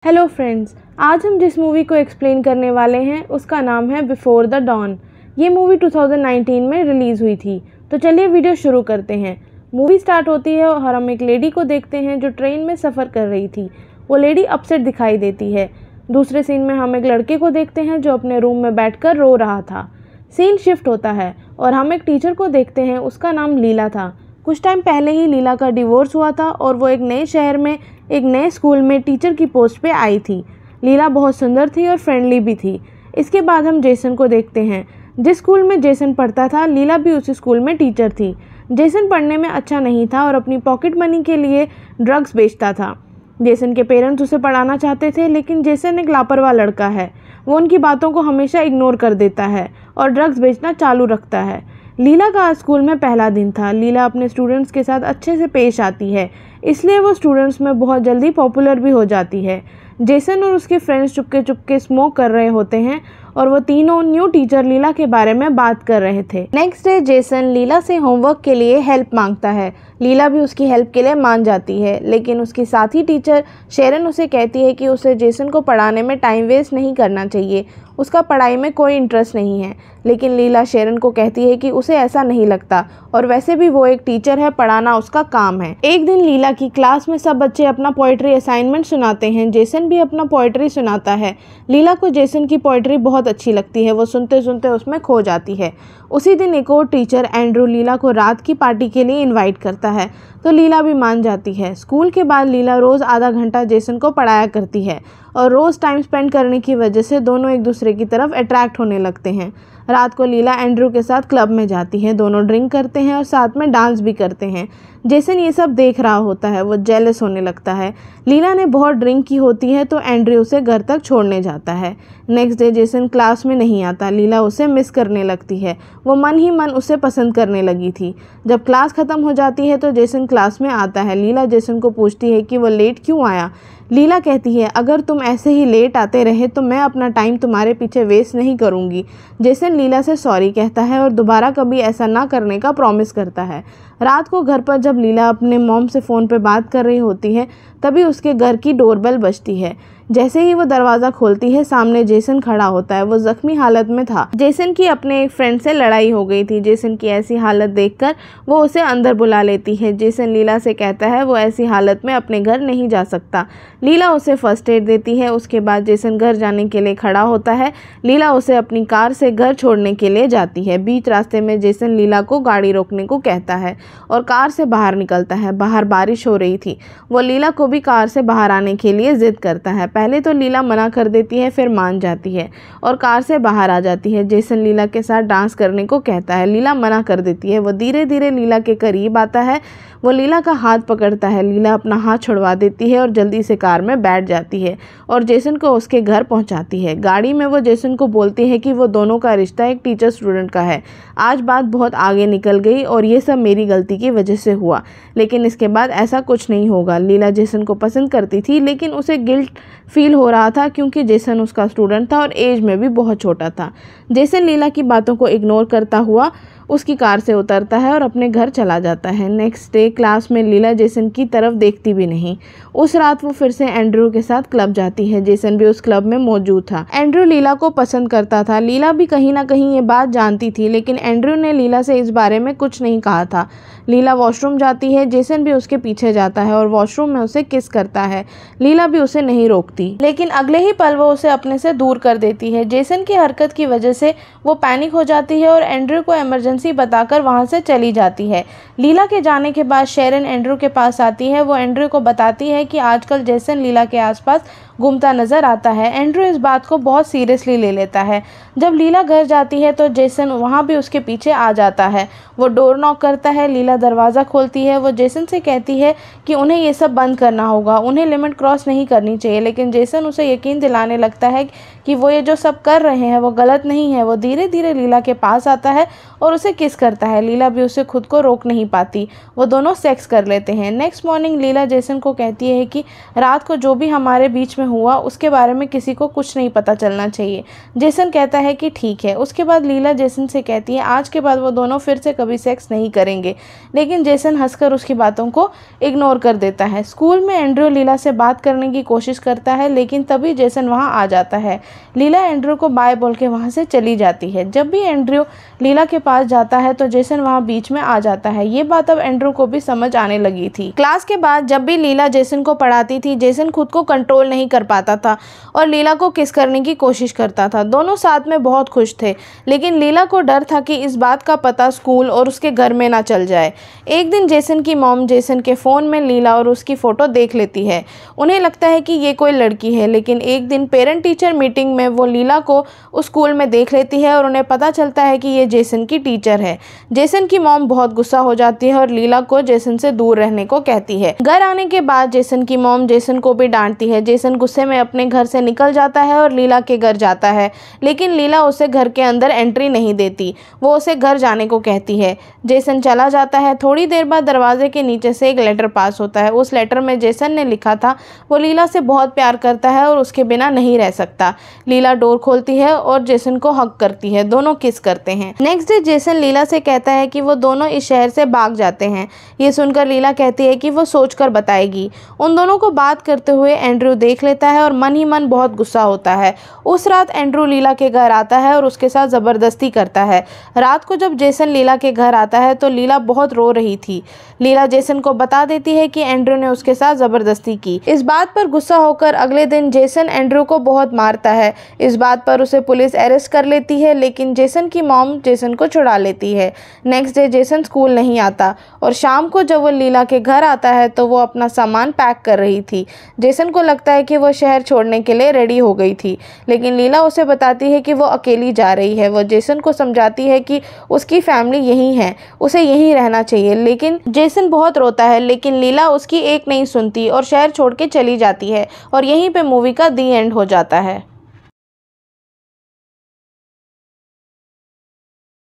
Hello friends, आज हम जिस मूवी को एक्सप्लेन करने वाले हैं उसका नाम है बिफोर द डॉन। ये मूवी 2019 में रिलीज़ हुई थी। तो चलिए वीडियो शुरू करते हैं। मूवी स्टार्ट होती है और हम एक लेडी को देखते हैं जो ट्रेन में सफ़र कर रही थी। वो लेडी अपसेट दिखाई देती है। दूसरे सीन में हम एक लड़के को देखते हैं जो अपने रूम में बैठकर रो रहा था। सीन शिफ्ट होता है और हम एक टीचर को देखते हैं, उसका नाम लीला था। कुछ टाइम पहले ही लीला का डिवोर्स हुआ था और वो एक नए शहर में एक नए स्कूल में टीचर की पोस्ट पे आई थी। लीला बहुत सुंदर थी और फ्रेंडली भी थी। इसके बाद हम जेसन को देखते हैं। जिस स्कूल में जेसन पढ़ता था, लीला भी उसी स्कूल में टीचर थी। जेसन पढ़ने में अच्छा नहीं था और अपनी पॉकेट मनी के लिए ड्रग्स बेचता था। जेसन के पेरेंट्स उसे पढ़ाना चाहते थे, लेकिन जेसन एक लापरवाह लड़का है। वो उनकी बातों को हमेशा इग्नोर कर देता है और ड्रग्स बेचना चालू रखता है। लीला का आज स्कूल में पहला दिन था। लीला अपने स्टूडेंट्स के साथ अच्छे से पेश आती है, इसलिए वो स्टूडेंट्स में बहुत जल्दी पॉपुलर भी हो जाती है। जेसन और उसके फ्रेंड्स चुपके चुपके स्मोक कर रहे होते हैं और वो तीनों न्यू टीचर लीला के बारे में बात कर रहे थे। नेक्स्ट डे जेसन लीला से होमवर्क के लिए हेल्प मांगता है। लीला भी उसकी हेल्प के लिए मान जाती है, लेकिन उसकी साथी टीचर शेरन उसे कहती है कि उसे जेसन को पढ़ाने में टाइम वेस्ट नहीं करना चाहिए, उसका पढ़ाई में कोई इंटरेस्ट नहीं है। लेकिन लीला शेरन को कहती है कि उसे ऐसा नहीं लगता और वैसे भी वो एक टीचर है, पढ़ाना उसका काम है। एक दिन लीला की क्लास में सब बच्चे अपना पोएट्री असाइनमेंट सुनाते हैं। जेसन भी अपना पोएट्री सुनाता है। लीला को जेसन की पोएट्री बहुत अच्छी लगती है। वो सुनते सुनते उसमें खो जाती है। उसी दिन एक और टीचर एंड्रू लीला को रात की पार्टी के लिए इनवाइट करता है, तो लीला भी मान जाती है। स्कूल के बाद लीला रोज़ आधा घंटा जेसन को पढ़ाया करती है और रोज़ टाइम स्पेंड करने की वजह से दोनों एक दूसरे की तरफ अट्रैक्ट होने लगते हैं। रात को लीला एंड्रू के साथ क्लब में जाती है। दोनों ड्रिंक करते हैं और साथ में डांस भी करते हैं। जेसन ये सब देख रहा होता है। वो जेलस होने लगता है। लीला ने बहुत ड्रिंक की होती है तो एंड्रू उसे घर तक छोड़ने जाता है। नेक्स्ट डे जेसन क्लास में नहीं आता। लीला उसे मिस करने लगती है। वो मन ही मन उसे पसंद करने लगी थी। जब क्लास ख़त्म हो जाती है तो जेसन क्लास में आता है। लीला जेसन को पूछती है कि वो लेट क्यों आया। लीला कहती है, अगर तुम ऐसे ही लेट आते रहे तो मैं अपना टाइम तुम्हारे पीछे वेस्ट नहीं करूँगी। जेसन लीला से सॉरी कहता है और दोबारा कभी ऐसा ना करने का प्रॉमिस करता है। रात को घर पर जब लीला अपने मॉम से फ़ोन पर बात कर रही होती है, तभी उसके घर की डोरबेल बजती है। जैसे ही वो दरवाज़ा खोलती है, सामने जेसन खड़ा होता है। वो ज़ख्मी हालत में था। जेसन की अपने एक फ्रेंड से लड़ाई हो गई थी। जेसन की ऐसी हालत देखकर वो उसे अंदर बुला लेती है। जेसन लीला से कहता है वो ऐसी हालत में अपने घर नहीं जा सकता। लीला उसे फर्स्ट एड देती है। उसके बाद जेसन घर जाने के लिए खड़ा होता है। लीला उसे अपनी कार से घर छोड़ने के लिए जाती है। बीच रास्ते में जेसन लीला को गाड़ी रोकने को कहता है और कार से बाहर निकलता है। बाहर बारिश हो रही थी। वो लीला को भी कार से बाहर आने के लिए ज़िद करता है। पहले तो लीला मना कर देती है, फिर मान जाती है और कार से बाहर आ जाती है। जेसन लीला के साथ डांस करने को कहता है। लीला मना कर देती है। वो धीरे धीरे लीला के करीब आता है। वो लीला का हाथ पकड़ता है। लीला अपना हाथ छुड़वा देती है और जल्दी से कार में बैठ जाती है और जेसन को उसके घर पहुंचाती है। गाड़ी में वो जेसन को बोलती है कि वो दोनों का रिश्ता एक टीचर स्टूडेंट का है। आज बात बहुत आगे निकल गई और ये सब मेरी गलती की वजह से हुआ, लेकिन इसके बाद ऐसा कुछ नहीं होगा। लीला जेसन को पसंद करती थी, लेकिन उसे गिल्ट फील हो रहा था क्योंकि जेसन उसका स्टूडेंट था और एज में भी बहुत छोटा था। जेसन लीला की बातों को इग्नोर करता हुआ उसकी कार से उतरता है और अपने घर चला जाता है। नेक्स्ट डे क्लास में लीला जेसन की तरफ देखती भी नहीं। उस रात वो फिर से एंड्रू के साथ क्लब जाती है। जेसन भी उस क्लब में मौजूद था। एंड्रू लीला को पसंद करता था। लीला भी कहीं ना कहीं ये बात जानती थी, लेकिन एंड्रू ने लीला से इस बारे में कुछ नहीं कहा था। लीला वॉशरूम जाती है। जेसन भी उसके पीछे जाता है और वॉशरूम में उसे किस करता है। लीला भी उसे नहीं रोकती, लेकिन अगले ही पल वो उसे अपने से दूर कर देती है। जेसन की हरकत की वजह से वो पैनिक हो जाती है और एंड्रू को इमरजेंसी बताकर वहां से चली जाती है। लीला के जाने के बाद शेरन एंड्रू के पास आती है। वो एंड्रू को बताती है कि आजकल जेसन लीला के आसपास घूमता नजर आता है। एंड्रू इस बात को बहुत सीरियसली ले लेता है। जब लीला घर जाती है तो जेसन वहाँ भी उसके पीछे आ जाता है। वो डोर नॉक करता है। लीला दरवाज़ा खोलती है। वो जेसन से कहती है कि उन्हें ये सब बंद करना होगा, उन्हें लिमिट क्रॉस नहीं करनी चाहिए, लेकिन जेसन उसे यकीन दिलाने लगता है कि वो ये जो सब कर रहे हैं वो गलत नहीं है। वो धीरे धीरे लीला के पास आता है और उसे किस करता है। लीला भी उसे खुद को रोक नहीं पाती। वो दोनों सेक्स कर लेते हैं। नेक्स्ट मॉर्निंग लीला जेसन को कहती है कि रात को जो भी हमारे बीच में हुआ उसके बारे में किसी को कुछ नहीं पता चलना चाहिए। जेसन कहता है कि ठीक है। उसके बाद लीला जेसन से कहती है आज के बाद वो दोनों फिर से कभी सेक्स नहीं करेंगे। लेकिन जेसन हंसकर उसकी बातों को इग्नोर कर देता है। स्कूल में एंड्रयू लीला से बात करने की कोशिश करता है, लेकिन तभी जेसन वहां आ जाता है। लीला एंड्रयू को बाय बोल के वहां से चली जाती है। जब भी एंड्रयू लीला के पास जाता है तो जेसन वहां बीच में आ जाता है। ये बात अब एंड्रयू को भी समझ आने लगी थी। क्लास के बाद जब भी लीला जेसन को पढ़ाती थी, जेसन खुद को कंट्रोल नहीं कर पाता था और लीला को किस करने की कोशिश करता था। दोनों साथ में बहुत खुश थे, लेकिन लीला को डर था कि इस बात का पता स्कूल और उसके घर में ना चल जाए। एक दिन जेसन की मॉम जेसन के फ़ोन में लीला और उसकी फ़ोटो देख लेती है। उन्हें लगता है कि ये कोई लड़की है, लेकिन एक दिन पेरेंट टीचर मीटिंग में वो लीला को उस स्कूल में देख लेती है और उन्हें पता चलता है कि ये जेसन की टीचर है। जेसन की मॉम बहुत गुस्सा हो जाती है और लीला को जेसन से दूर रहने को कहती है। घर आने के बाद जेसन की मॉम जेसन को भी डांटती है। जेसन गुस्से में अपने घर से निकल जाता है और लीला के घर जाता है, लेकिन लीला उसे घर के अंदर एंट्री नहीं देती। वो उसे घर जाने को कहती है। जेसन चला जाता है। थोड़ी देर बाद दरवाजे के नीचे से एक लेटर पास होता है। उस लेटर में जेसन ने लिखा था वो लीला से बहुत प्यार करता है और उसके बिना नहीं रह सकता। लीला डोर खोलती है और जेसन को हग करती है। दोनों किस करते हैं। नेक्स्ट डे जेसन लीला से कहता है कि वो दोनों इस शहर से भाग जाते हैं। ये सुनकर लीला कहती है कि वो सोचकर बताएगी। उन दोनों को बात करते हुए एंड्रयू देख लेता है और मन ही मन बहुत गुस्सा होता है। उस रात एंड्रयू लीला के घर आता है और उसके साथ ज़बरदस्ती करता है। रात को जब जेसन लीला के घर आता है तो लीला बहुत रो रही थी। लीला जेसन को बता देती है कि एंड्रयू ने उसके साथ ज़बरदस्ती की। इस बात पर गुस्सा होकर अगले दिन जेसन एंड्रयू को बहुत मारता है। इस बात पर उसे पुलिस अरेस्ट कर लेती है, लेकिन जेसन की मॉम जेसन को छुड़ा लेती है। नेक्स्ट डे जेसन स्कूल नहीं आता और शाम को जब वो लीला के घर आता है तो वो अपना सामान पैक कर रही थी। जेसन को लगता है कि वो शहर छोड़ने के लिए रेडी हो गई थी, लेकिन लीला उसे बताती है कि वो अकेली जा रही है। वो जेसन को समझाती है कि उसकी फैमिली यहीं है, उसे यहीं रहना चाहिए, लेकिन जेसन बहुत रोता है, लेकिन लीला उसकी एक नहीं सुनती और शहर छोड़ के चली जाती है। और यहीं पे मूवी का दी एंड हो जाता है।